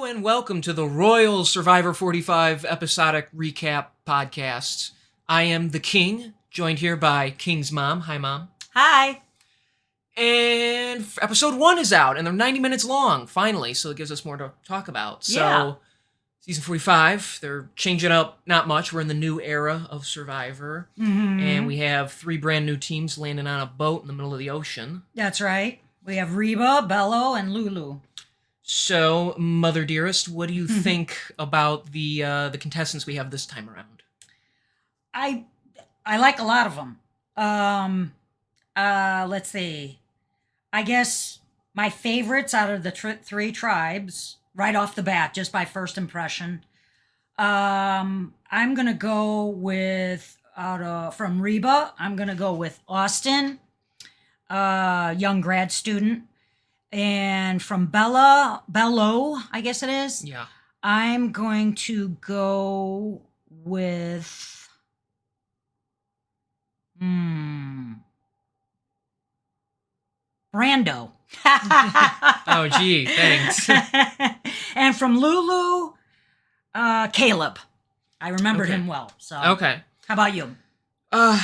and welcome to the Royal Survivor 45 episodic recap podcast. I am the King, joined here by King's mom. Hi, Mom. Hi. And episode 1 is out, and they're 90 minutes long, finally, so it gives us more to talk about. Yeah. So, season 45, they're changing up not much. We're in the new era of Survivor, and we have 3 brand new teams landing on a boat in the middle of the ocean. That's right. We have Reba, Bello, and Lulu. So, Mother Dearest, what do you think about the contestants we have this time around? I like a lot of them. Let's see. I guess my favorites out of the 3 tribes, right off the bat, just by first impression. I'm gonna go with from Reba. I'm gonna go with Austin, young grad student. And from Bello, I guess it is. Yeah. I'm going to go with Brando. Oh, gee, thanks. And from Lulu, Caleb. I remembered him well. So Okay. How about you? And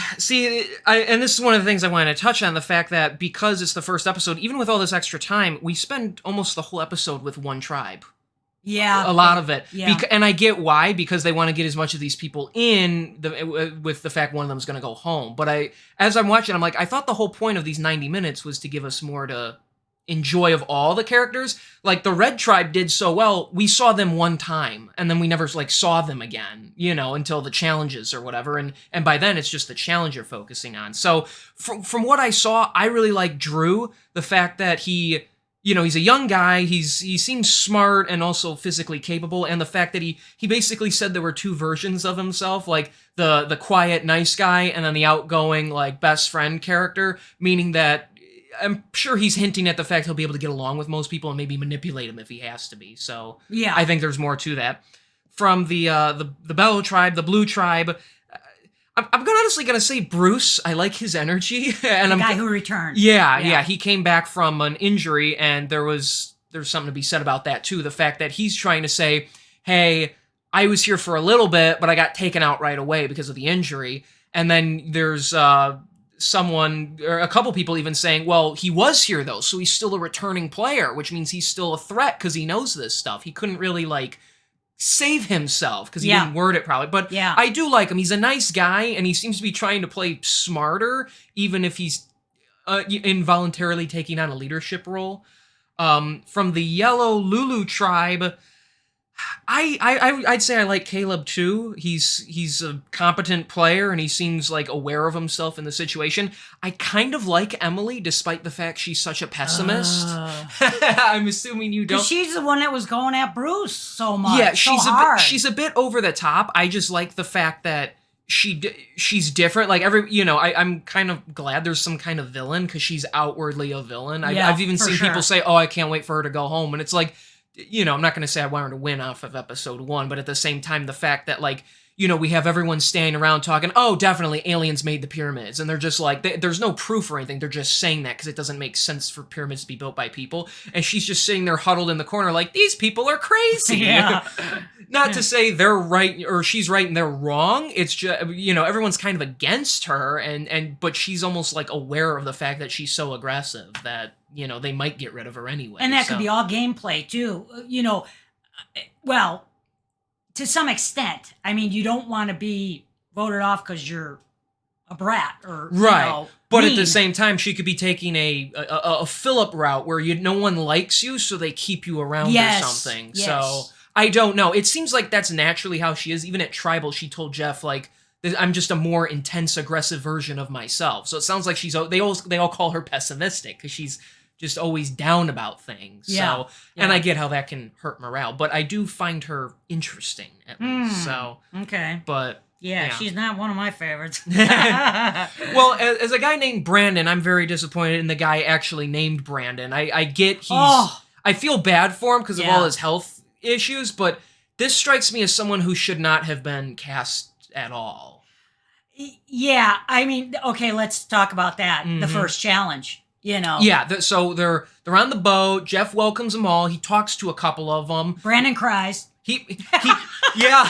this is one of the things I wanted to touch on, the fact that because it's the first episode, even with all this extra time, we spend almost the whole episode with one tribe. Yeah. A lot of it. Yeah. And I get why, because they want to get as much of these people in with the fact one of them's going to go home. But as I'm watching, I'm like, I thought the whole point of these 90 minutes was to give us more to enjoy of all the characters. Like the Red Tribe did so well, we saw them one time and then we never saw them again, until the challenges or whatever. And by then it's just the challenge you're focusing on. So from what I saw, I really like Drew, the fact that he's a young guy, he seems smart and also physically capable, and the fact that he basically said there were 2 versions of himself, like the quiet, nice guy and then the outgoing, like, best friend character, meaning that I'm sure he's hinting at the fact he'll be able to get along with most people and maybe manipulate them if he has to be. So yeah, I think there's more to that. From the Bello tribe, the Blue tribe, I'm honestly gonna say Bruce. I like his energy, and the guy who returned. Yeah, he came back from an injury, and there's something to be said about that too. The fact that he's trying to say, "Hey, I was here for a little bit, but I got taken out right away because of the injury," and then there's someone or a couple people even saying, well, he was here though, so he's still a returning player, which means he's still a threat because he knows this stuff. He couldn't really save himself because he didn't word it probably. But yeah. I do like him. He's a nice guy and he seems to be trying to play smarter, even if he's involuntarily taking on a leadership role. From the Yellow Lulu tribe, I'd say I like Caleb too. He's a competent player and he seems aware of himself in the situation. I kind of like Emily, despite the fact she's such a pessimist. I'm assuming you don't. She's the one that was going at Bruce so much. Yeah, hard. She's a bit over the top. I just like the fact that she's different. I'm kind of glad there's some kind of villain because she's outwardly a villain. I've even seen people say, "Oh, I can't wait for her to go home," and it's like, I'm not going to say I want her to win off of episode 1, but at the same time, the fact that, we have everyone standing around talking, oh, definitely aliens made the pyramids. And they're just there's no proof or anything. They're just saying that because it doesn't make sense for pyramids to be built by people. And she's just sitting there huddled in the corner these people are crazy. Yeah. Not to say they're right or she's right and they're wrong. It's just, everyone's kind of against her. But she's almost aware of the fact that she's so aggressive that, they might get rid of her anyway. And that could be all gameplay, too. Well, to some extent. I mean, you don't want to be voted off because you're a brat or, right. But mean. At the same time, she could be taking a Philip route where no one likes you, so they keep you around or something. Yes. So, I don't know. It seems like that's naturally how she is. Even at Tribal, she told Jeff, I'm just a more intense, aggressive version of myself. So it sounds like they all call her pessimistic because she's just always down about things. Yeah. So, and I get how that can hurt morale, but I do find her interesting at least. So, okay. But yeah, she's not one of my favorites. Well, as a guy named Brandon, I'm very disappointed in the guy actually named Brandon. I get I feel bad for him because of all his health issues, but this strikes me as someone who should not have been cast at all. Yeah, I mean, okay, let's talk about that. The first challenge. you know. Yeah, so they're on the boat. Jeff welcomes them all. He talks to a couple of them. Brandon cries. He yeah,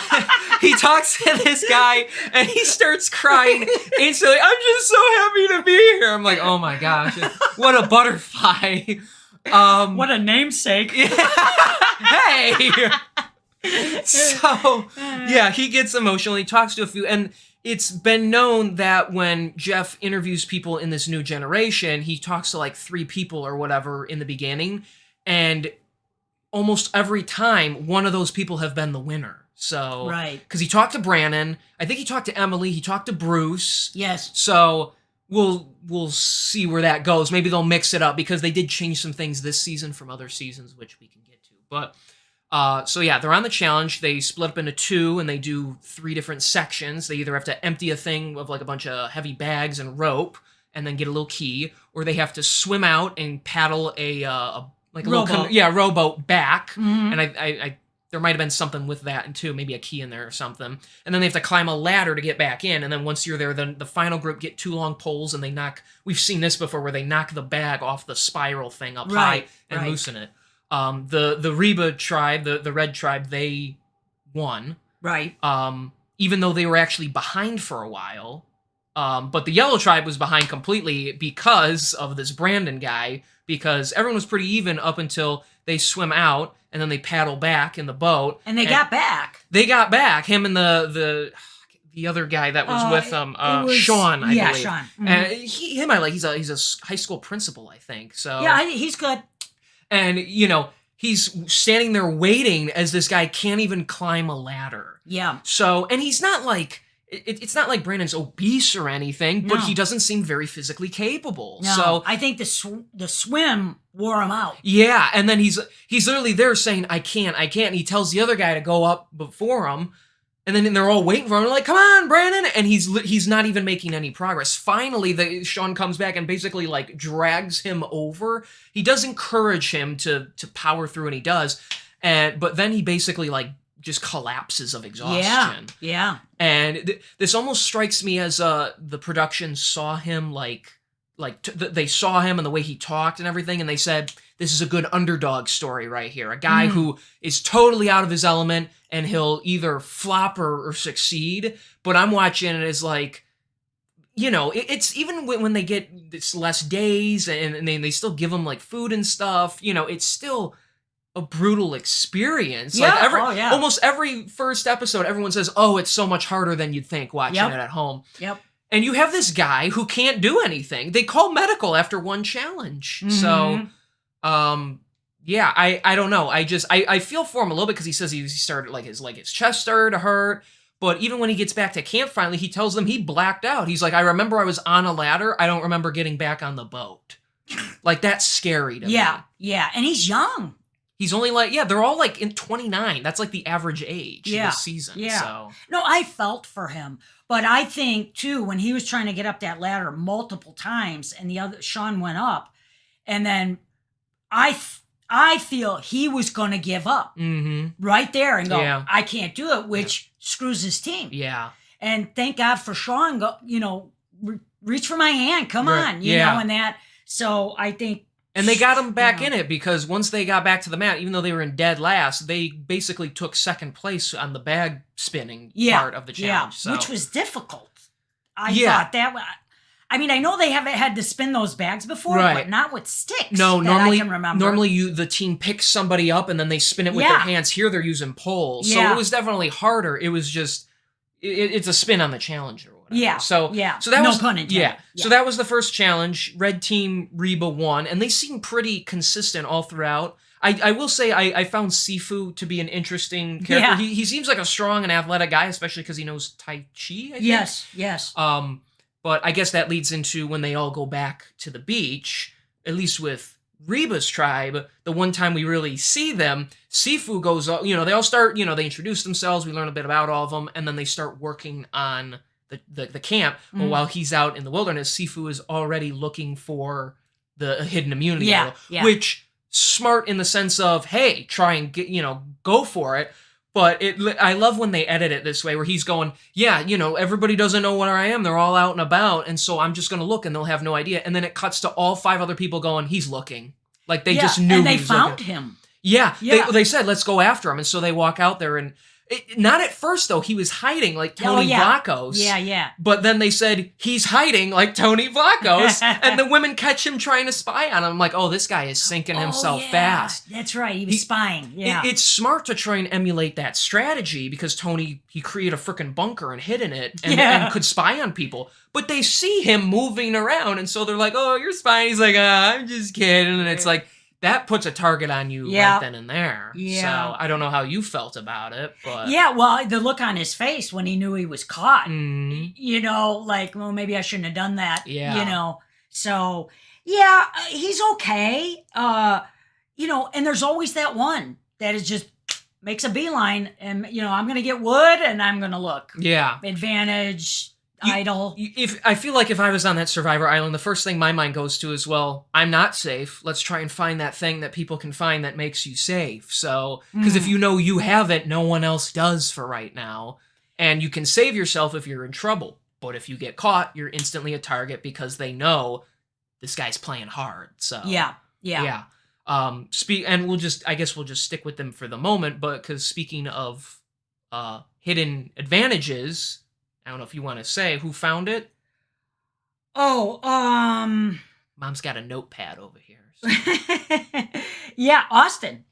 he talks to this guy and he starts crying instantly. I'm just so happy to be here. I'm like, oh my gosh, what a butterfly. What a namesake. Hey. So yeah, he gets emotional. He talks to a few, and it's been known that when Jeff interviews people in this new generation, he talks to like 3 people or whatever in the beginning, and almost every time one of those people have been the winner. So right, because he talked to Brannon, I think he talked to Emily, he talked to Bruce. Yes. So we'll see where that goes. Maybe they'll mix it up because they did change some things this season from other seasons, which we can get to. But so yeah, they're on the challenge. They split up into 2 and they do 3 different sections. They either have to empty a thing of like a bunch of heavy bags and rope and then get a little key, or they have to swim out and paddle a Rowboat. rowboat back. Mhm. And I there might have been something with that and too, maybe a key in there or something. And then they have to climb a ladder to get back in. And then once you're there, then the final group get 2 long poles and they knock. We've seen this before where they knock the bag off the spiral thing up high and loosen it. The Reba tribe, the red tribe, they won. Right. Even though they were actually behind for a while. But the yellow tribe was behind completely because of this Brandon guy, because everyone was pretty even up until they swim out and then they paddle back in the boat. And they got back. They got back. Him and the other guy that was with them, Sean, I believe. Yeah, Sean. Mhm. Him I like. He's a high school principal, I think. So Yeah, he's good. and he's standing there waiting as this guy can't even climb a ladder. Yeah. So, and he's not like, it's not like Brandon's obese or anything, but No. he doesn't seem very physically capable. No, So, I think the swim wore him out. yeah, and then he's literally there saying, I can't. And he tells the other guy to go up before him. And then they're all waiting for him, like, come on, Brandon. And he's not even making any progress. Finally, Sean comes back and basically like drags him over. He does encourage him to power through, and he does. But then he basically like just collapses of exhaustion. Yeah. And this almost strikes me as the production saw him they saw him and the way he talked and everything, and they said, this is a good underdog story right here. A guy who is totally out of his element, and he'll either flop or succeed. But I'm watching it as like, it's even when they get this less days and they still give them like food and stuff, it's still a brutal experience. Yeah. Like almost every first episode, everyone says, oh, it's so much harder than you'd think watching it at home. Yep. And you have this guy who can't do anything. They call medical after one challenge. Mhm. So, yeah, I don't know. I feel for him a little bit because he says he started like his chest started to hurt. But even when he gets back to camp finally, he tells them he blacked out. He's like, I remember I was on a ladder. I don't remember getting back on the boat. Like, that's scary to me. Yeah. And he's young. He's only they're all like in 29. That's like the average age this season. Yeah. So. No, I felt for him. But I think, too, when he was trying to get up that ladder multiple times and Sean went up, and then I feel he was going to give up right there and go, I can't do it, which screws his team. Yeah. And thank God for Sean, reach for my hand, come on, you know, and that. So I think. And they got him back in it because once they got back to the mat, even though they were in dead last, they basically took second place on the bag spinning part of the challenge. So. Which was difficult. I thought that. I mean, I know they haven't had to spin those bags before, but not with sticks. No, I can remember. Normally the team picks somebody up and then they spin it with their hands. Here they're using poles, so it was definitely harder. It was just it's a spin on the challenger. Yeah. So that was pun intended. Yeah. So that was the first challenge. Red team Reba won, and they seemed pretty consistent all throughout. I will say I found Sifu to be an interesting character. Yeah. He seems like a strong and athletic guy, especially because he knows Tai Chi. I think. Yes. But I guess that leads into when they all go back to the beach, at least with Reba's tribe, the one time we really see them, Sifu goes, they all start, they introduce themselves, we learn a bit about all of them, and then they start working on the camp. But while he's out in the wilderness, Sifu is already looking for the hidden immunity idol, which smart in the sense of, hey, try and get, go for it. But I love when they edit it this way, where he's going, yeah, everybody doesn't know where I am. They're all out and about, and so I'm just going to look, and they'll have no idea. And then it cuts to all 5 other people going, he's looking. Like, they just knew and they he was found looking. him. Yeah, Yeah. They said, let's go after him. And so they walk out there, and not at first, though. He was hiding like Tony Vlachos. Yeah. But then they said, he's hiding like Tony Vlachos. And the women catch him trying to spy on him. I'm like, oh, this guy is sinking himself fast. That's right. He was spying. Yeah. It's smart to try and emulate that strategy because Tony, he created a freaking bunker and hid in it and could spy on people. But they see him moving around. And so they're like, oh, you're spying. He's like, I'm just kidding. And it's like, that puts a target on you right then and there. Yeah. So I don't know how you felt about it, but yeah, well, the look on his face when he knew he was caught, mm-hmm. like, well, maybe I shouldn't have done that. Yeah. So yeah, he's okay. And there's always that one that is just makes a beeline, and I'm gonna get wood, and I'm gonna look. Yeah. Advantage. Idle. If I feel like if I was on that Survivor Island, the first thing my mind goes to is, well, I'm not safe. Let's try and find that thing that people can find that makes you safe. So, because if you know you have it, no one else does for right now. And you can save yourself if you're in trouble. But if you get caught, you're instantly a target because they know this guy's playing hard. So Yeah. And I guess we'll just stick with them for the moment. But because speaking of hidden advantages, I don't know if you want to say who found it. Oh, Mom's got a notepad over here. So. Yeah, Austin.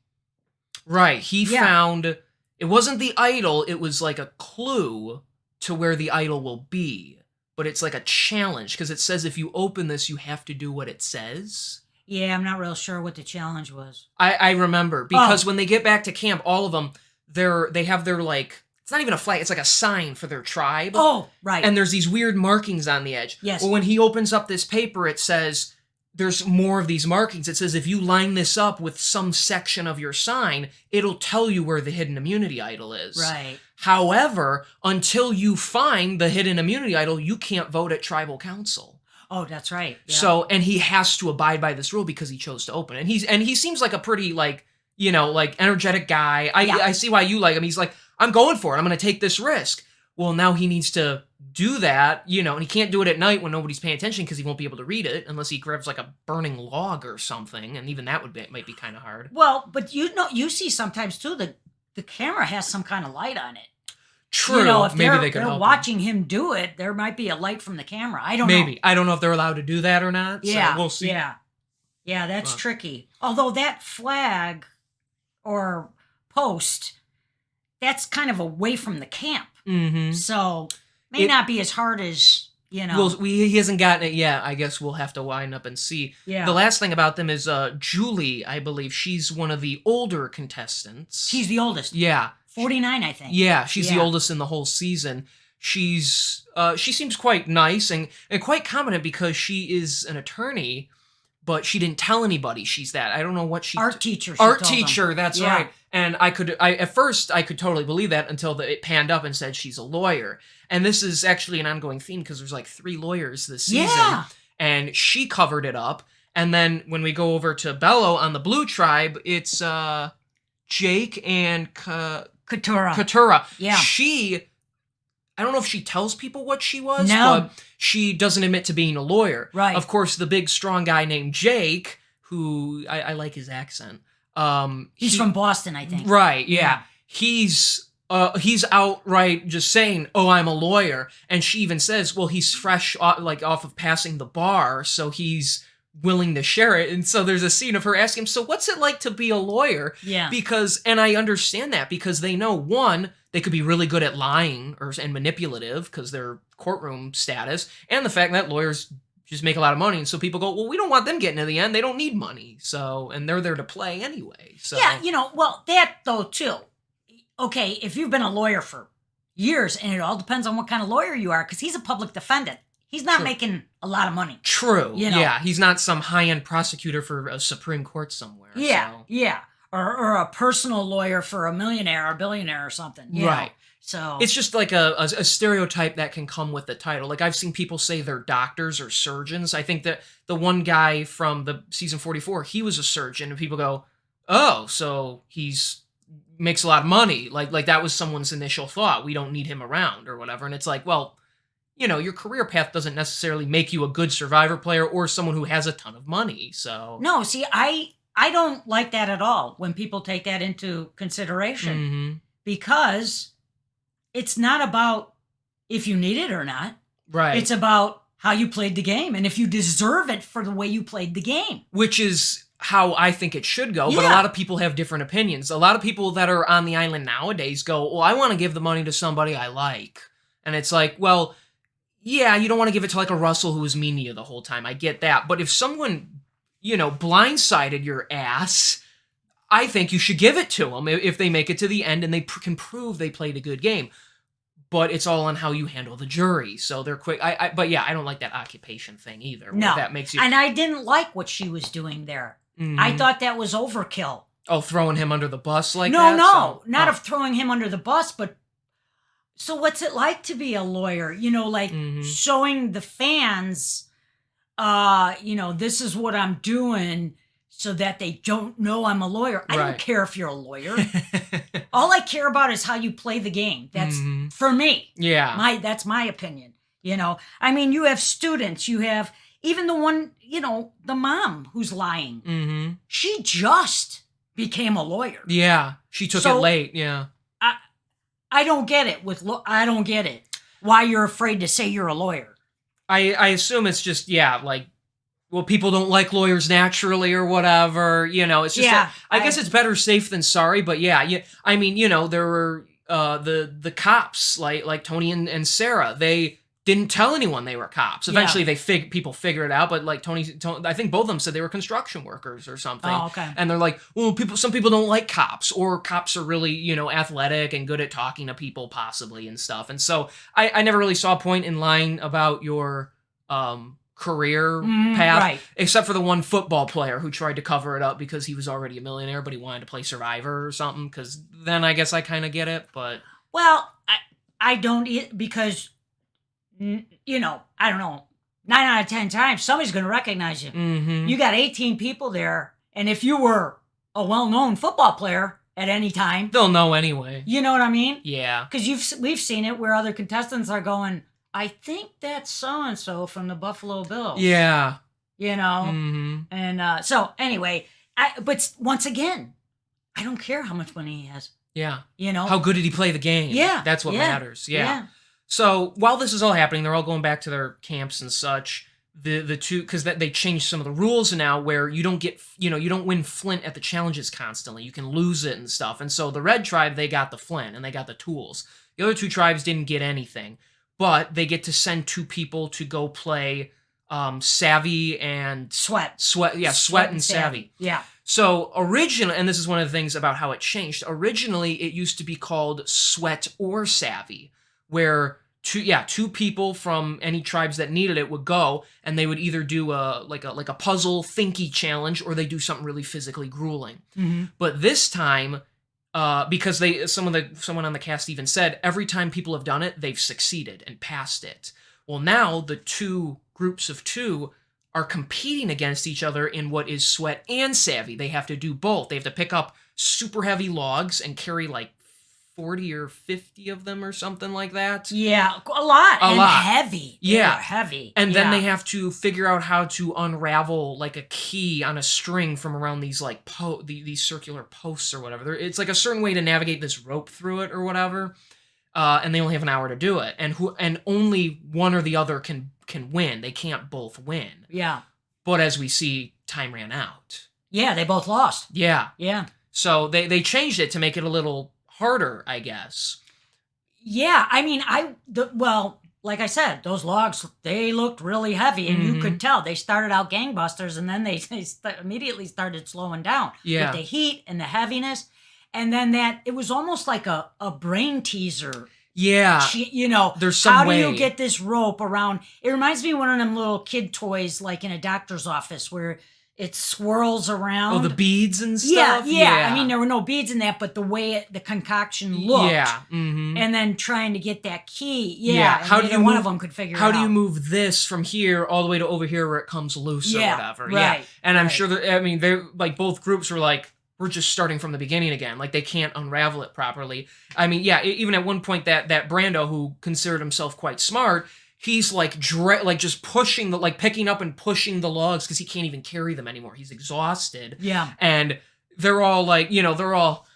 Right. He found, it wasn't the idol, it was like a clue to where the idol will be. But it's like a challenge, because it says if you open this, you have to do what it says. Yeah, I'm not real sure what the challenge was. I remember, because when they get back to camp, all of them, they have their, like, it's not even a flag, it's like a sign for their tribe. Oh, right. And there's these weird markings on the edge. Yes. Well, when he opens up this paper, it says, there's more of these markings. It says if you line this up with some section of your sign, it'll tell you where the hidden immunity idol is. Right. However, until you find the hidden immunity idol, you can't vote at tribal council. Oh, that's right. Yeah. So, and he has to abide by this rule because he chose to open it. And he seems like a pretty, like, energetic guy. I see why you like him. He's like, I'm going for it. I'm going to take this risk. Well, now he needs to do that, and he can't do it at night when nobody's paying attention because he won't be able to read it unless he grabs like a burning log or something, and even that might be kind of hard. Well, but you see sometimes too the camera has some kind of light on it. True. If maybe they could they're help watching him do it, there might be a light from the camera. I don't know. Maybe. I don't know if they're allowed to do that or not. Yeah. So we'll see. Yeah, that's tricky. Although that flag or post, that's kind of away from the camp. Mm-hmm. So may not be as hard as, Well, he hasn't gotten it yet. I guess we'll have to wind up and see. Yeah. The last thing about them is Julie, I believe. She's one of the older contestants. She's the oldest. Yeah. 49, I think. Yeah, she's the oldest in the whole season. She seems quite nice and quite competent because she is an attorney, but she didn't tell anybody she's that. I don't know what she... Art teacher. Art teacher, that's right. And at first I could totally believe that until it panned up and said she's a lawyer. And this is actually an ongoing theme because there's like 3 lawyers this season. Yeah. And she covered it up. And then when we go over to Bello on the Blue Tribe, it's Jake and Katurah. Yeah. I don't know if she tells people what she was, no. but she doesn't admit to being a lawyer. Right. Of course, the big, strong guy named Jake, who I like his accent. He's from Boston, I think. Right, yeah. He's outright just saying, "Oh, I'm a lawyer," and she even says, "Well, he's fresh, off of passing the bar, so he's willing to share it." And so there's a scene of her asking him, "So what's it like to be a lawyer?" Yeah. And I understand that because they know, one, they could be really good at lying and manipulative because their courtroom status, and the fact that lawyers just make a lot of money. And so people go, well, we don't want them getting to the end. They don't need money. So, and they're there to play anyway. So yeah, that though too. Okay, if you've been a lawyer for years, and it all depends on what kind of lawyer you are, because he's a public defendant. He's not making a lot of money. True. Yeah, he's not some high-end prosecutor for a Supreme Court somewhere. Yeah, so. yeah. Or a personal lawyer for a millionaire or billionaire or something. Right. So it's just like a stereotype that can come with the title. Like I've seen people say they're doctors or surgeons. I think that the one guy from the season 44, he was a surgeon, and people go, "Oh, so he's makes a lot of money. Like that was someone's initial thought. We don't need him around or whatever. And it's like, well, your career path doesn't necessarily make you a good Survivor player or someone who has a ton of money. So No, see, I don't like that at all when people take that into consideration Mhm. because it's not about if you need it or not. Right. It's about how you played the game and if you deserve it for the way you played the game. Which is how I think it should go, but a Yeah. lot of people have different opinions. A lot of people that are on the island nowadays go, well, I want to give the money to somebody I like. And it's like, well, yeah, you don't want to give it to like a Russell who was mean to you the whole time. I get that. But if someone, blindsided your ass, I think you should give it to them if they make it to the end and they can prove they played a good game. But it's all on how you handle the jury. So they're quick. But yeah, I don't like that occupation thing either. where No. That makes you. And I didn't like what she was doing there. Mhm. I thought that was overkill. Oh, throwing him under the bus like No, that? not Oh. of throwing him under the bus, but so what's it like to be a lawyer? Mhm. Showing the fans, this is what I'm doing so that they don't know I'm a lawyer. I Right. don't care if you're a lawyer. All I care about is how you play the game. That's Mhm. for me. Yeah. That's my opinion. I mean, you have students, you have even the one, the mom who's lying. Mm-hmm. She just became a lawyer. Yeah. She took it So- late. Yeah. I don't get it I don't get it. Why you're afraid to say you're a lawyer. I assume it's just, like, well, people don't like lawyers naturally or whatever. It's just, Yeah, I guess it's better safe than sorry. But yeah, I mean, there were the cops like Tony and Sarah. They didn't tell anyone they were cops. Eventually, people figured it out. But like Tony, I think both of them said they were construction workers or something. Oh, okay. And they're like, well, some people don't like cops, or cops are really, athletic and good at talking to people, possibly, and stuff. And so I never really saw a point in lying about your career path, right. except for the one football player who tried to cover it up because he was already a millionaire, but he wanted to play Survivor or something. Because then I guess I kind of get it, but Well, I don't because I don't know. 9 out of 10 times, somebody's going to recognize you. mhm. You got 18 people there, and if you were a well-known football player at any time, They'll know anyway. you know what I mean? Yeah. Because we've seen it where other contestants are going, I think that's so and so from the Buffalo Bills. Yeah. Mm-hmm. Mhm. And so anyway, but once again, I don't care how much money he has. Yeah. You know, How good did he play the game? Yeah, That's what yeah, matters. Yeah. So while this is all happening, they're all going back to their camps and such. The two, because they changed some of the rules now, where you don't get, you don't win Flint at the challenges constantly. You can lose it and stuff. And so the Red Tribe, they got the Flint and they got the tools. The other two tribes didn't get anything, but they get to send 2 people to go play Savvy and Sweat. Sweat and Savvy. Yeah. So originally, and this is one of the things about how it changed. Originally, it used to be called Sweat or Savvy, where two people from any tribes that needed it would go, and they would either do a puzzle thinky challenge, or they do something really physically grueling. Mm-hmm. But this time, because someone on the cast even said every time people have done it, they've succeeded and passed it. Well, now the 2 groups of 2 are competing against each other in what is Sweat and Savvy. They have to do both. They have to pick up super heavy logs and carry like 40 or 50 of them or something like that. Yeah, a lot. A and lot. Heavy. Yeah. They're heavy. And then Yeah. they have to figure out how to unravel like a key on a string from around these like these circular posts or whatever. It's like a certain way to navigate this rope through it or whatever. And they only have an hour to do it. And only one or the other can win. They can't both win. Yeah. But as we see, time ran out. Yeah, they both lost. Yeah. Yeah. So they changed it to make it a little harder, I guess. Yeah, I mean, like I said, those logs, they looked really heavy, and you could tell they started out gangbusters, and then they immediately started slowing down Yeah. with the heat and the heaviness, and then it was almost like a brain teaser. Yeah. There's some how way. do you get this rope around? It reminds me of one of them little kid toys, like in a doctor's office, where it swirls around. Oh, the beads and Yeah, stuff? yeah. I mean, there were no beads in that, but the way the concoction looked. Yeah. Mm-hmm. And then trying to get that key. Yeah, Yeah. how do neither you one move- of them could figure it How out. do you move this from here all the way to over here where it comes loose or Yeah, whatever? right, Yeah. And I'm right. sure that, I mean, they're like both groups were like, we're just starting from the beginning again. Like, they can't unravel it properly. I mean, yeah, even at one point that Brando, who considered himself quite smart, he's like just pushing like picking up and pushing the logs because he can't even carry them anymore. He's exhausted. Yeah. And they're all like, they're all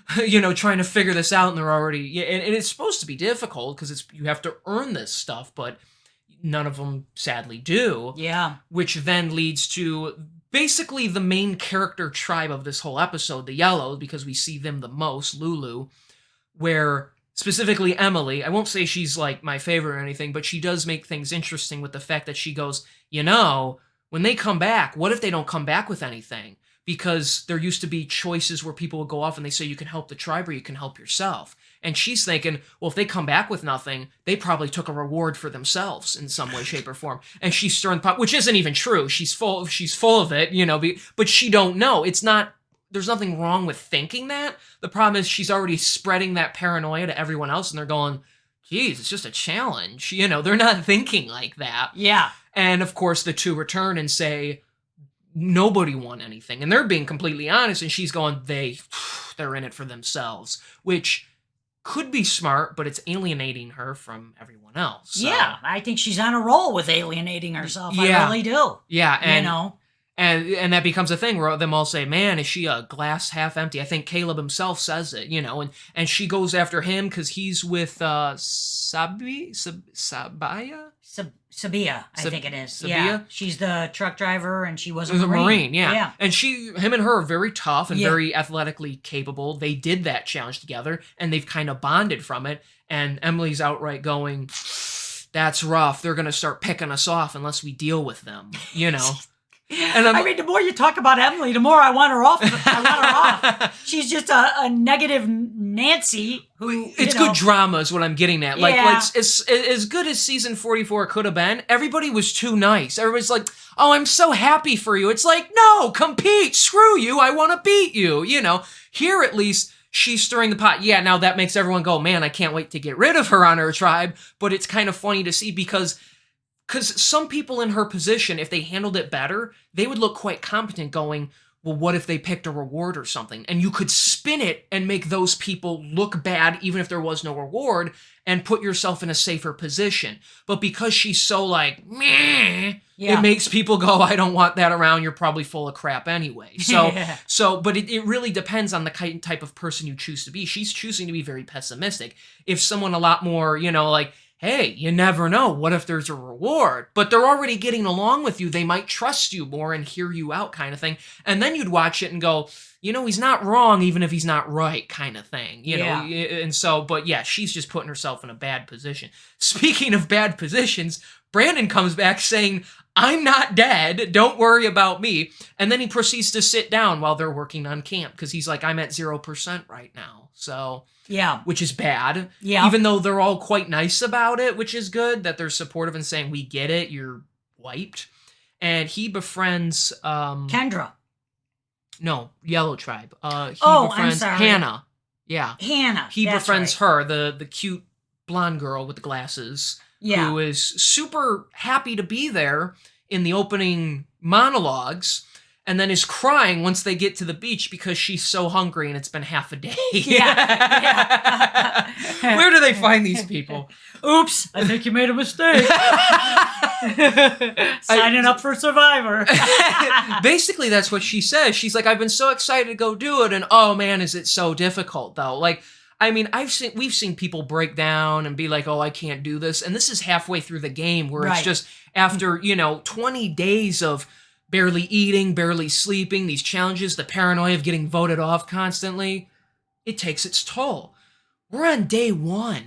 trying to figure this out, and they're already, and it's supposed to be difficult because you have to earn this stuff, but none of them sadly do. Yeah. Which then leads to basically the main character tribe of this whole episode, the Yellows, because we see them the most, Lulu, where specifically Emily, I won't say she's like my favorite or anything, but she does make things interesting with the fact that she goes, when they come back, what if they don't come back with anything? Because there used to be choices where people would go off and they say you can help the tribe or you can help yourself. And she's thinking, well, if they come back with nothing, they probably took a reward for themselves in some way, shape, or form. And she's stirring the pot, which isn't even true. She's full of it, but she don't know. There's nothing wrong with thinking that. The problem is she's already spreading that paranoia to everyone else, and they're going, geez, it's just a challenge. They're not thinking like that. Yeah. And of course, the two return and say, nobody won anything. And they're being completely honest, and she's going, they're in it for themselves, which could be smart, but it's alienating her from everyone else. So. Yeah, I think she's on a roll with alienating herself. Yeah. I really do. Yeah, and that becomes a thing where them all say, man, is she a glass half empty? I think Caleb himself says it, and she goes after him because he's with Sabia? Sabia, I think it is. Sabia? Yeah, she's the truck driver, and she was a Marine. Yeah. Yeah. And him and her are very tough and very athletically capable. They did that challenge together, and they've kind of bonded from it. And Emily's outright going, that's rough. They're going to start picking us off unless we deal with them, And the more you talk about Emily, the more I want her off. She's just a negative Nancy who. It's good drama, is what I'm getting at. Like, as good as season 44 could have been, everybody was too nice. Everybody's like, "Oh, I'm so happy for you." It's like, no, compete. Screw you. I want to beat you. Here at least. She's stirring the pot. Yeah, now that makes everyone go, man, I can't wait to get rid of her on her tribe. But it's kind of funny to see because some people in her position, if they handled it better, they would look quite competent going, well, what if they picked a reward or something? And you could spin it and make those people look bad even if there was no reward and put yourself in a safer position. But because she's so like, meh, it makes people go, I don't want that around. You're probably full of crap anyway. But it really depends on the type of person you choose to be. She's choosing to be very pessimistic. If someone a lot more, like, hey, you never know. What if there's a reward? But they're already getting along with you. They might trust you more and hear you out kind of thing. And then you'd watch it and go, he's not wrong even if he's not right kind of thing. And so, but yeah, she's just putting herself in a bad position. Speaking of bad positions, Brandon comes back saying, I'm not dead. Don't worry about me. And then he proceeds to sit down while they're working on camp because he's like, I'm at 0% right now. So... yeah. Which is bad. Yeah. Even though they're all quite nice about it, which is good, that they're supportive and saying, we get it, you're wiped. And he befriends... Kendra. No, Yellow Tribe. He I'm befriends sorry. Hannah. Yeah. Hannah. He befriends her, the cute blonde girl with the glasses. Yeah. Who is super happy to be there in the opening monologues. And then is crying once they get to the beach because she's so hungry and it's been half a day. Yeah. Where do they find these people? Oops, I think you made a mistake. Signing up for Survivor. Basically, that's what she says. She's like, I've been so excited to go do it. And oh man, is it so difficult though? Like, I mean, we've seen people break down and be like, oh, I can't do this. And this is halfway through the game where it's just after, 20 days of barely eating, barely sleeping, these challenges, the paranoia of getting voted off constantly, it takes its toll. We're on day 1.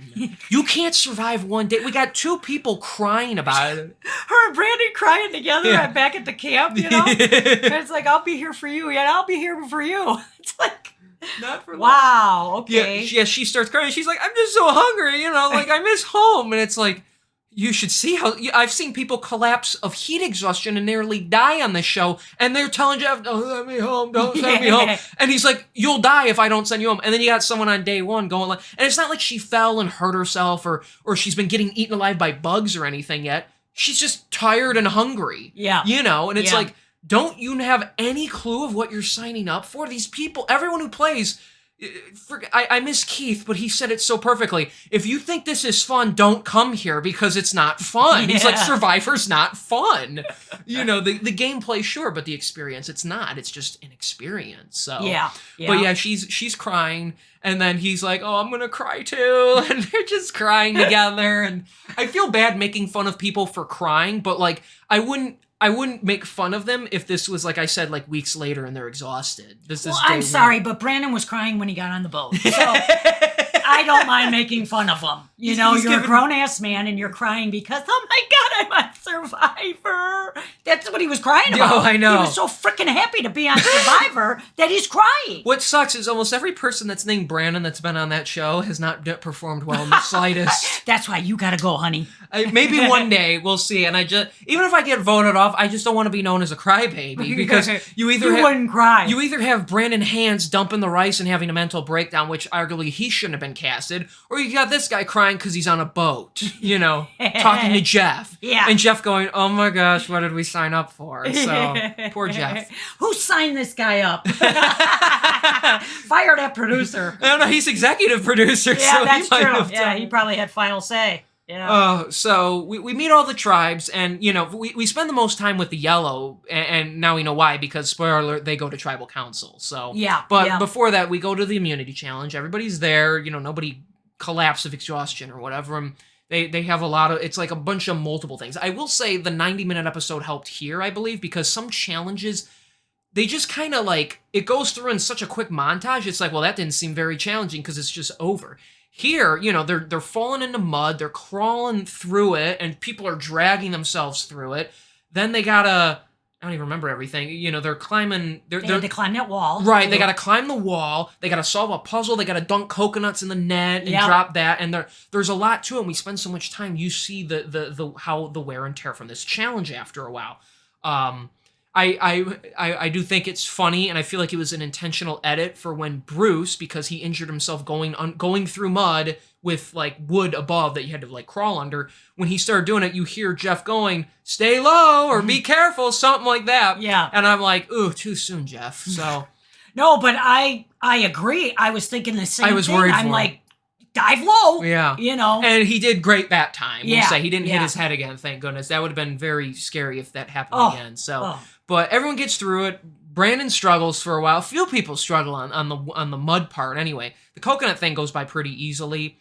You can't survive one day. We got 2 people crying about it. Her and Brandon crying together back at the camp, And it's like, I'll be here for you. Yeah, I'll be here for you. It's like, not for long. Wow, okay. Yeah, she starts crying. She's like, I'm just so hungry, like I miss home. And it's like, you should see how I've seen people collapse of heat exhaustion and nearly die on this show. And they're telling Jeff, don't send me home. Don't send me home. And he's like, you'll die if I don't send you home. And then you got someone on day 1 going like, and it's not like she fell and hurt herself or she's been getting eaten alive by bugs or anything yet. She's just tired and hungry. Yeah. And it's like, don't you have any clue of what you're signing up for? These people, everyone who plays, I miss Keith, but he said it so perfectly. If you think this is fun, don't come here because it's not fun. He's like, Yeah. Survivor's not fun. You know, the gameplay, sure, but the experience, it's not. It's just an experience. So Yeah. But yeah, she's crying, and then he's like, "Oh, I'm gonna cry too," and they're just crying together. And I feel bad making fun of people for crying, but like I wouldn't make fun of them if this was, like I said, like weeks later and they're exhausted. This is Well, day I'm one. sorry, but Brandon was crying when he got on the boat. So I don't mind making fun of him. You know, He's you're giving- a grown-ass man and you're crying because, oh my God, I'm on Survivor. That's what he was crying about. Oh, I know. He was so freaking happy to be on Survivor that he's crying. What sucks is almost every person that's named Brandon that's been on that show has not performed well in the slightest. That's why you gotta go, honey. Maybe one day we'll see. And even if I get voted off, I just don't want to be known as a crybaby because you either wouldn't cry. You either have Brandon Hands dumping the rice and having a mental breakdown, which arguably he shouldn't have been casted, or you got this guy crying because he's on a boat, you know, talking to Jeff. Yeah. And Jeff going, "Oh my gosh, what did we sign up for?" So poor Jeff. Who signed this guy up? Fire that producer. I don't know, he's executive producer, Yeah, so that's he might true. have Yeah, done he it. probably had final say. Yeah. So we meet all the tribes, and you know we spend the most time with the yellow, and now we know why, because spoiler alert, they go to tribal council. So Yeah, but yeah. before that, we go to the immunity challenge. Everybody's there, you know, nobody collapse of exhaustion or whatever. And they have a lot of, it's like a bunch of multiple things. I will say the 90-minute episode helped here, I believe, because some challenges, they just kind of like, it goes through in such a quick montage. It's like, well, that didn't seem very challenging because it's just over. Here, you know, they're falling into mud, they're crawling through it, and people are dragging themselves through it. Then they gotta, I don't even remember everything. You know, they're climbing. They had to climb that wall. Right, they gotta climb the wall. They gotta solve a puzzle. They gotta dunk coconuts in the net and Yep. drop that. And there's a lot to it. And we spend so much time. You see the how the wear and tear from this challenge after a while. I do think it's funny, and I feel like it was an intentional edit for when Bruce, because he injured himself going through mud with like wood above that you had to like crawl under. When he started doing it, you hear Jeff going, "Stay low" or "Be careful," something like that. Yeah. And I'm like, ooh, too soon, Jeff. So No, but I agree. I was thinking the same I was thing. worried I'm for him. like, dive low. yeah. You know. And he did great that time. We'll Yeah, say he didn't hit yeah. his head again, thank goodness. That would have been very scary if that happened Oh, again. So oh. but everyone gets through it. Brandon struggles for a while. Few people struggle on the mud part anyway. The coconut thing goes by pretty easily.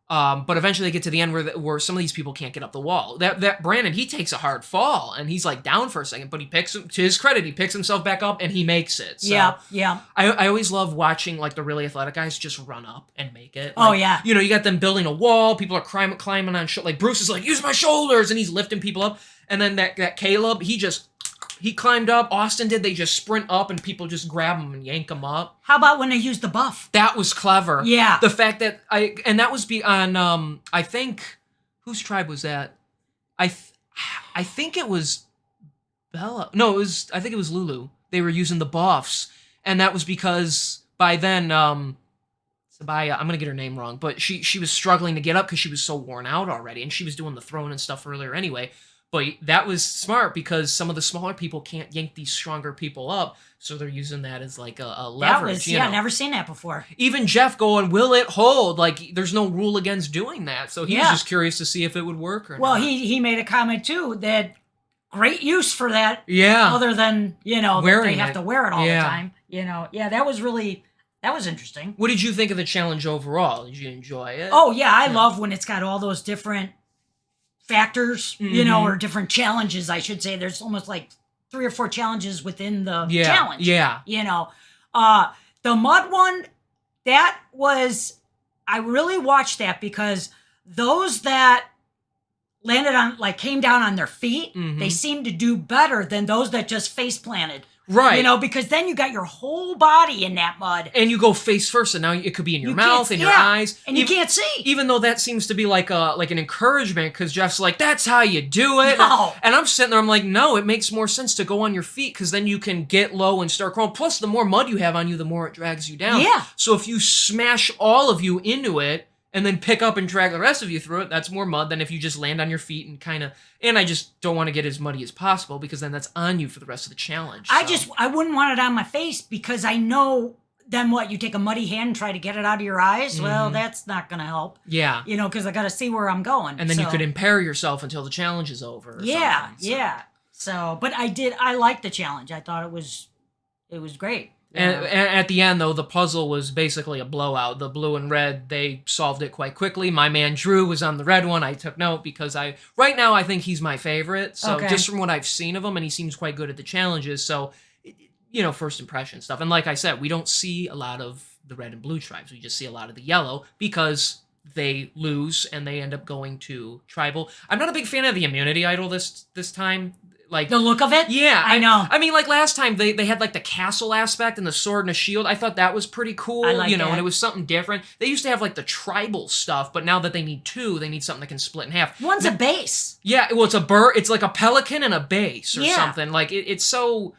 But eventually they get to the end where some of these people can't get up the wall. That Brandon, he takes a hard fall and he's like down for a second, but he to his credit, he picks himself back up and he makes it. So Yeah. I always love watching like the really athletic guys just run up and make it. Oh, Like, yeah. you know, you got them building a wall. People are climbing on like Bruce is like, use my shoulders, and he's lifting people up. And then that Caleb, he climbed up. Austin did. They just sprint up and people just grab him and yank him up. How about when they used the buff? That was clever. Yeah. The fact that and that was on I think whose tribe was that? I think it was Bella. No, I think it was Lulu. They were using the buffs, and that was because by then Sabaya, I'm gonna get her name wrong, but she was struggling to get up because she was so worn out already, and she was doing the throwing and stuff earlier anyway. But that was smart because some of the smaller people can't yank these stronger people up, so they're using that as like a leverage. That was, you yeah, know? never seen that before. Even Jeff going, will it hold? Like, there's no rule against doing that. So he was Yeah. just curious to see if it would work or Well, not. he made a comment too that great use for that. Yeah. Other than that Wearing they have it. to wear it all Yeah. the time. Yeah, that was interesting. What did you think of the challenge overall? Did you enjoy it? Oh yeah, I love when it's got all those different factors, Mhm. or different challenges. I should say there's almost like 3 or 4 challenges within the yeah. challenge. Yeah. The mud one, that was, I really watched that because those that landed on, like came down on their feet, Mhm. they seemed to do better than those that just face planted. Right. Because then you got your whole body in that mud. And you go face first, and now it could be in your You mouth, can't- in your yeah. eyes. And you can't see. Even though that seems to be like an encouragement, because Jeff's like, that's how you do it. No. And I'm sitting there, I'm like, no, it makes more sense to go on your feet, because then you can get low and start crawling. Plus, the more mud you have on you, the more it drags you down. Yeah. So if you smash all of you into it, and then pick up and drag the rest of you through it, that's more mud than if you just land on your feet and kind of. And I just don't want to get as muddy as possible because then that's on you for the rest of the challenge. I wouldn't want it on my face because I know. Then what? You take a muddy hand and try to get it out of your eyes? Well, that's not going to help. Yeah. Because I got to see where I'm going. And then you could impair yourself until the challenge is over. Yeah, So, but I liked the challenge. I thought it was great. And at the end, though, the puzzle was basically a blowout. The blue and red, they solved it quite quickly. My man Drew was on the red one. I took note because right now I think he's my favorite. So just from what I've seen of him, and he seems quite good at the challenges. So, first impression stuff. And like I said, we don't see a lot of the red and blue tribes. We just see a lot of the yellow because they lose and they end up going to tribal. I'm not a big fan of the immunity idol this time. Like the look of it? Yeah. I know. I mean, like last time they had like the castle aspect and the sword and a shield. I thought that was pretty cool. I like that. And it was something different. They used to have like the tribal stuff, but now that they need two, they need something that can split in half. One's a base. Yeah, well, it's a bird. It's like a pelican and a base or Yeah. something. Like it's so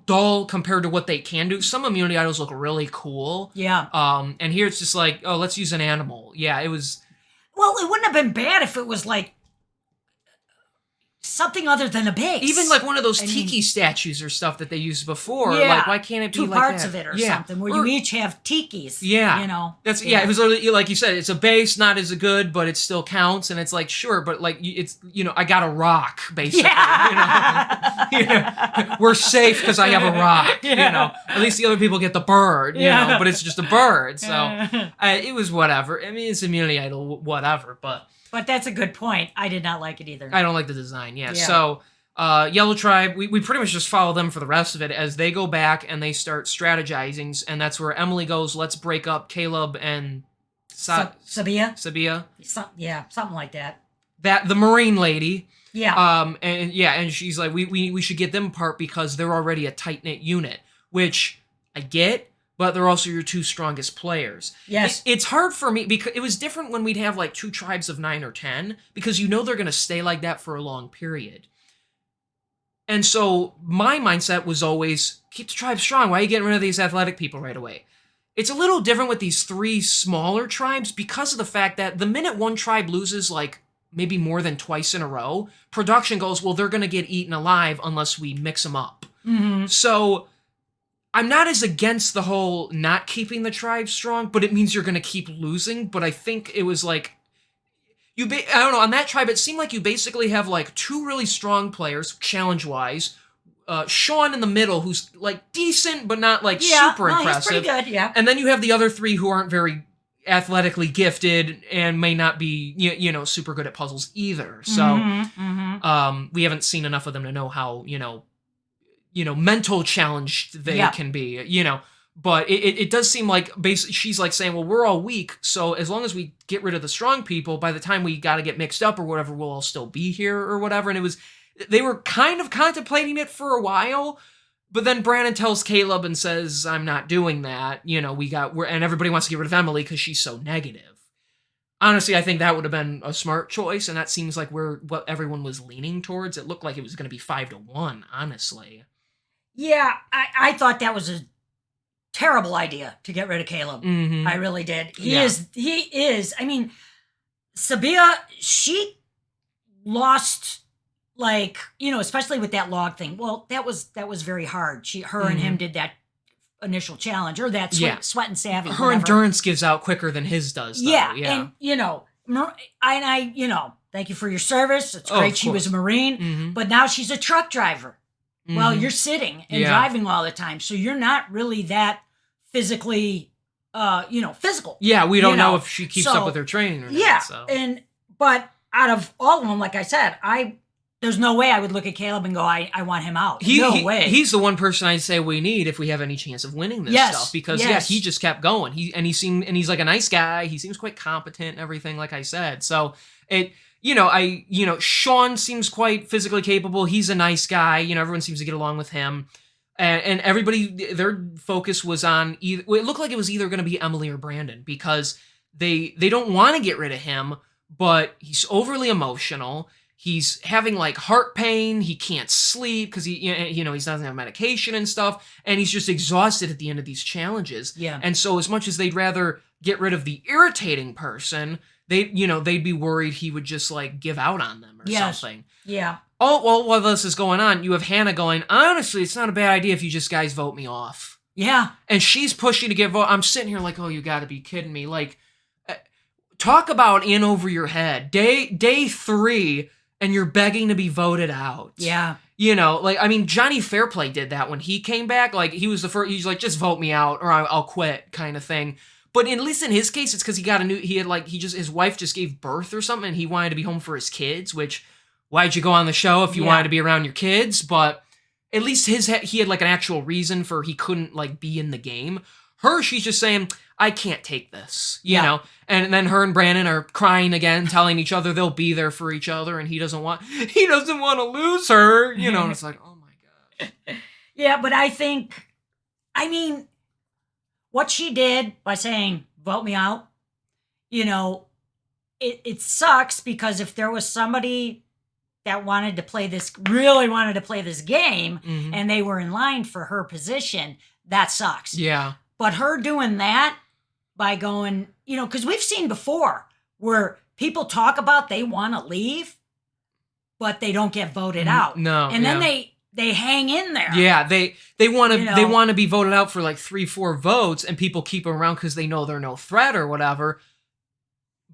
dull compared to what they can do. Some immunity idols look really cool. Yeah. And here it's just like, oh, let's use an animal. Yeah, it was. Well, it wouldn't have been bad if it was like something other than a base. Even like one of those tiki statues or stuff that they used before. Yeah. Like, why can't it be two like parts that? of it or Yeah. something where you each have tikis. Yeah. That's it was literally like you said, it's a base, not as good, but it still counts. And it's like, sure, but like it's I got a rock, basically. Yeah. We're safe because I have a rock. Yeah. At least the other people get the bird, Yeah. but it's just a bird. So it was whatever. I mean, it's immunity idol, whatever, but that's a good point. I did not like it either. I don't like the design. Yeah. So Yellow Tribe, we pretty much just follow them for the rest of it as they go back and they start strategizing, and that's where Emily goes, let's break up Caleb and Sabia? Sabia. Something like that. That the Marine lady. Yeah. And she's like, we should get them apart because they're already a tight-knit unit, which I get, but they're also your two strongest players. Yes. It's hard for me because it was different when we'd have like two tribes of 9 or 10 because they're going to stay like that for a long period. And so my mindset was always, keep the tribe strong. Why are you getting rid of these athletic people right away? It's a little different with these 3 smaller tribes because of the fact that the minute one tribe loses like maybe more than twice in a row, production goes, well, they're going to get eaten alive unless we mix them up. Mm-hmm. So I'm not as against the whole not keeping the tribe strong, but it means you're going to keep losing. But I think it was like, I don't know, on that tribe, it seemed like you basically have like 2 really strong players, challenge-wise. Sean in the middle, who's like decent, but not like super impressive. He's pretty good, yeah. And then you have the other 3 who aren't very athletically gifted and may not be, super good at puzzles either. So we haven't seen enough of them to know how, mental challenged they can be, But it does seem like basically she's like saying, well, we're all weak, so as long as we get rid of the strong people, by the time we got to get mixed up or whatever, we'll all still be here or whatever. And they were kind of contemplating it for a while, but then Brandon tells Caleb and says, I'm not doing that. And everybody wants to get rid of Emily because she's so negative. Honestly, I think that would have been a smart choice, and that seems like what everyone was leaning towards. It looked like it was going to be 5-1, honestly. Yeah, I thought that was a terrible idea to get rid of Caleb. Mm-hmm. I really did. He is. I mean, Sabia, she lost, like, especially with that log thing. Well, that was very hard. Her and him did that initial challenge, or that sweat and savvy. Her endurance gives out quicker than his does, though. Yeah. And, thank you for your service. It's great she was a Marine, but now she's a truck driver. Well, you're sitting and driving all the time, so you're not really that physically, physical. Yeah, we don't know if she keeps up with her training or not. Yeah, so. But out of all of them, like I said, there's no way I would look at Caleb and go, I want him out. No way. He's the one person I'd say we need if we have any chance of winning this stuff. Because he just kept going. He's like a nice guy. He seems quite competent and everything, like I said. So Sean seems quite physically capable. He's a nice guy. Everyone seems to get along with him. And everybody, their focus was on it looked like it was either going to be Emily or Brandon because they don't want to get rid of him, but he's overly emotional. He's having like heart pain. He can't sleep because he doesn't have medication and stuff. And he's just exhausted at the end of these challenges. Yeah. And so as much as they'd rather get rid of the irritating person, they'd be worried he would just like give out on them or something. Yeah. Oh, well, while this is going on, you have Hannah going, honestly, it's not a bad idea if you just guys vote me off. Yeah. And she's pushing to get vote. I'm sitting here like, oh, you got to be kidding me. Like, talk about in over your head. Day 3, and you're begging to be voted out. Yeah. Like, I mean, Johnny Fairplay did that when he came back. Like, he was the first, he's like, just vote me out or I'll quit kind of thing. But at least in his case, it's because his wife just gave birth or something and he wanted to be home for his kids, which, why'd you go on the show if you wanted to be around your kids? But at least he had like an actual reason for he couldn't like be in the game. She's just saying, I can't take this, you know? And then her and Brandon are crying again, telling each other they'll be there for each other, and he doesn't want to lose her, and it's like, oh my gosh. Yeah, but I mean, what she did by saying, vote me out, it sucks because if there was somebody that really wanted to play this game, Mm-hmm. and they were in line for her position, that sucks. Yeah. But her doing that by going, because we've seen before where people talk about they want to leave, but they don't get voted out. No. And then they hang in there. Yeah, they want to be voted out for like 3-4 votes, and people keep them around because they know they're no threat or whatever.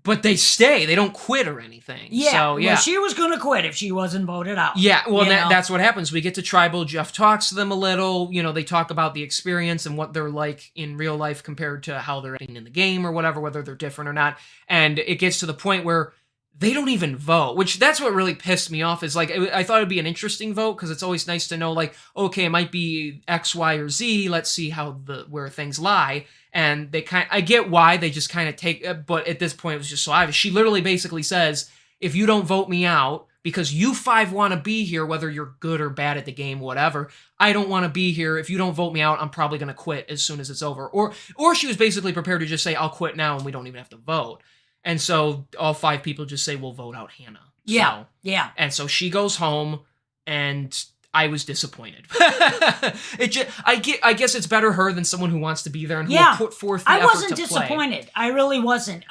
But they stay. They don't quit or anything. Yeah. So, yeah. Well, she was going to quit if she wasn't voted out. Yeah. Well, that's what happens. We get to Tribal. Jeff talks to them a little. They talk about the experience and what they're like in real life compared to how they're acting in the game or whatever, whether they're different or not. And it gets to the point where they don't even vote, which that's what really pissed me off is like, I thought it'd be an interesting vote because it's always nice to know like, okay, it might be X, Y, or Z. Let's see where things lie. And I get why they just kind of take, but at this point it was just so obvious. She literally basically says, if you don't vote me out because you 5 want to be here, whether you're good or bad at the game, whatever, I don't want to be here. If you don't vote me out, I'm probably going to quit as soon as it's over. Or she was basically prepared to just say, I'll quit now and we don't even have to vote. And so all 5 people just say, we'll vote out Hannah. Yeah. Yeah. And so she goes home and I was disappointed. I guess it's better her than someone who wants to be there and who will put forth the effort to play. I wasn't disappointed. I really wasn't.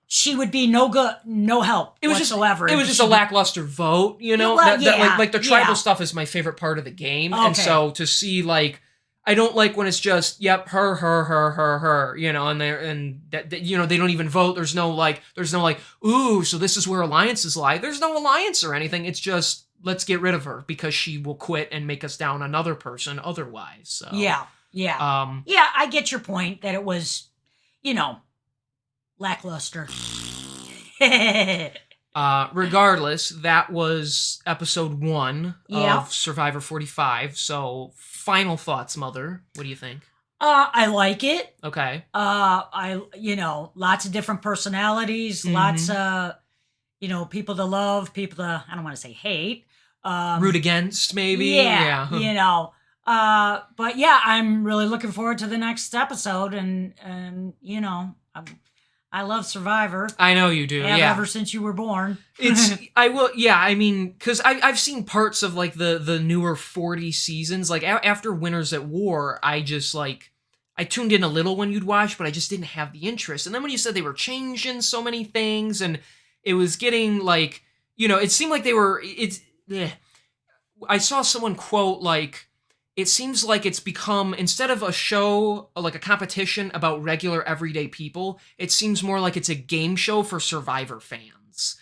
She would be no good, no help whatsoever. It was just a lackluster vote, like the tribal stuff is my favorite part of the game. Okay. And so to see like, I don't like when it's just, yep, her, and they don't even vote. There's no like, ooh, so this is where alliances lie. There's no alliance or anything. It's just, let's get rid of her because she will quit and make us down another person otherwise. So yeah. I get your point that it was, lackluster. Regardless, that was episode 1 of Survivor 45. So final thoughts, Mother. What do you think? I like it. Okay. Lots of different personalities, lots of, people to love, people to, I don't want to say hate. Root against, maybe. Yeah. But yeah, I'm really looking forward to the next episode, and I love Survivor. I know you do. Yeah. Ever since you were born. I mean, because I've seen parts of like the newer 40 seasons. Like after Winners at War, I just like I tuned in a little when you'd watch, but I just didn't have the interest. And then when you said they were changing so many things, and it was getting like, it seemed like they were. I saw someone quote like, it seems like it's become, instead of a show, like a competition about regular everyday people, it seems more like it's a game show for Survivor fans.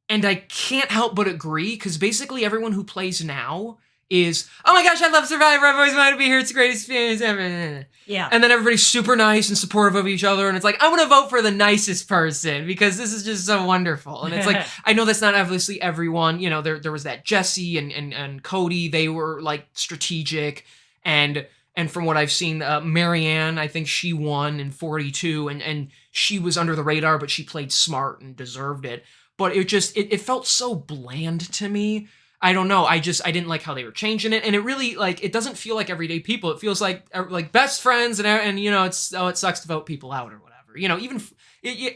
And I can't help but agree, because basically everyone who plays now is, oh my gosh, I love Survivor, I've always wanted to be here, it's a great experience ever. Yeah. And then everybody's super nice and supportive of each other, and it's like, I'm going to vote for the nicest person, because this is just so wonderful. And it's like, I know that's not obviously everyone, there was that Jesse and Cody, they were like strategic, and from what I've seen, Marianne, I think she won in 42, and she was under the radar, but she played smart and deserved it. But it felt so bland to me. I don't know. I didn't like how they were changing it, and it really like it doesn't feel like everyday people. It feels like best friends, and it sucks to vote people out or whatever. I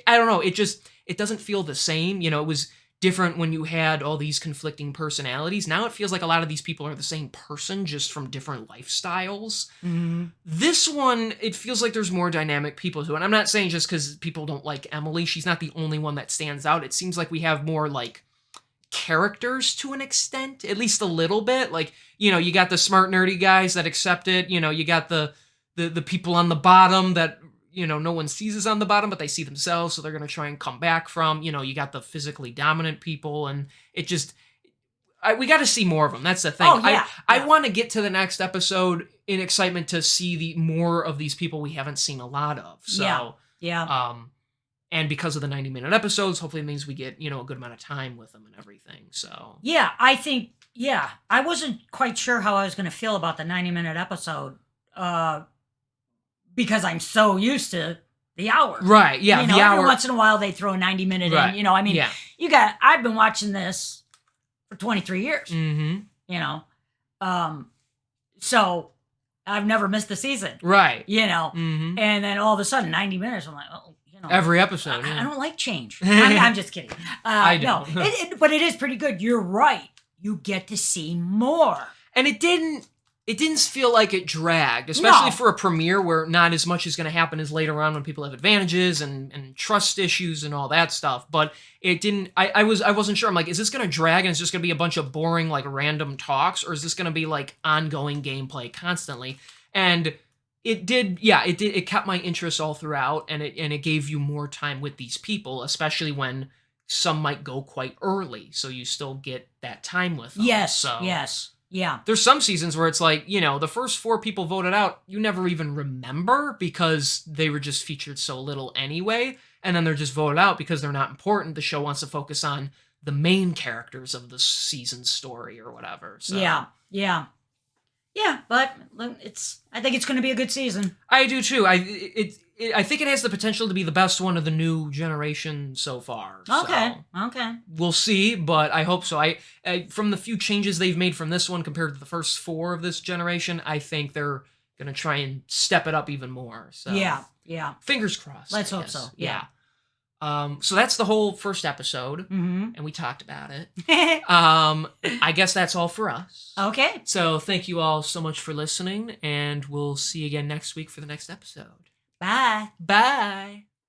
don't know. It doesn't feel the same. It was different when you had all these conflicting personalities. Now it feels like a lot of these people are the same person, just from different lifestyles. Mm-hmm. This one, it feels like there's more dynamic people to it. And I'm not saying just because people don't like Emily. She's not the only one that stands out. It seems like we have more, like, characters to an extent, at least a little bit. Like, you know, you got the smart, nerdy guys that accept it. You know, you got the people on the bottom that, you know, no one sees is on the bottom, but they see themselves, so they're going to try and come back from. You know, you got the physically dominant people, and it just... we got to see more of them. That's the thing. Oh, yeah. I want to get to the next episode in excitement to see the more of these people we haven't seen a lot of. So, Yeah. And because of the 90-minute episodes, hopefully it means we get, you know, a good amount of time with them and everything. So, Yeah, I think, I wasn't quite sure how I was going to feel about the 90-minute episode because I'm so used to the hour. right. Yeah. You know, the hour. every once in a while they throw a 90-minute Right. in. You know, I mean, yeah. I've been watching this for 23 years, Mm-hmm. you know. So I've never missed a season, Right. you know. Mm-hmm. And then all of a sudden, 90 minutes, I'm like, oh, you know. Every episode. I yeah. don't like change. I'm just kidding. I No, do. but it is pretty good. You're right. You get to see more. And it didn't feel like it dragged, especially No. for a premiere where not as much is going to happen as later on when people have advantages and trust issues and all that stuff. But it didn't. I wasn't sure. I'm like, is this going to drag and it's just going to be a bunch of boring, like, random talks, or is this going to be like ongoing gameplay constantly? And it did. Yeah, it did. It kept my interest all throughout, and it gave you more time with these people, especially when some might go quite early, so you still get that time with them. Yes. So. Yes. Yeah. There's some seasons where it's like, you know, the first 4 people voted out, you never even remember because they were just featured so little anyway. And then they're just voted out because they're not important. The show wants to focus on the main characters of the season's story or whatever. So. Yeah. Yeah. Yeah. But I think it's going to be a good season. I do too. I think it has the potential to be the best one of the new generation so far. Okay. So. Okay. We'll see, but I hope so. I from the few changes they've made from this one compared to the first 4 of this generation, I think they're gonna try and step it up even more. So Yeah. Yeah. fingers crossed. Let's I hope guess. so. Yeah. So that's the whole first episode, Mm-hmm. and we talked about it. I guess that's all for us. Okay. So thank you all so much for listening, and we'll see you again next week for the next episode. Bye. Bye.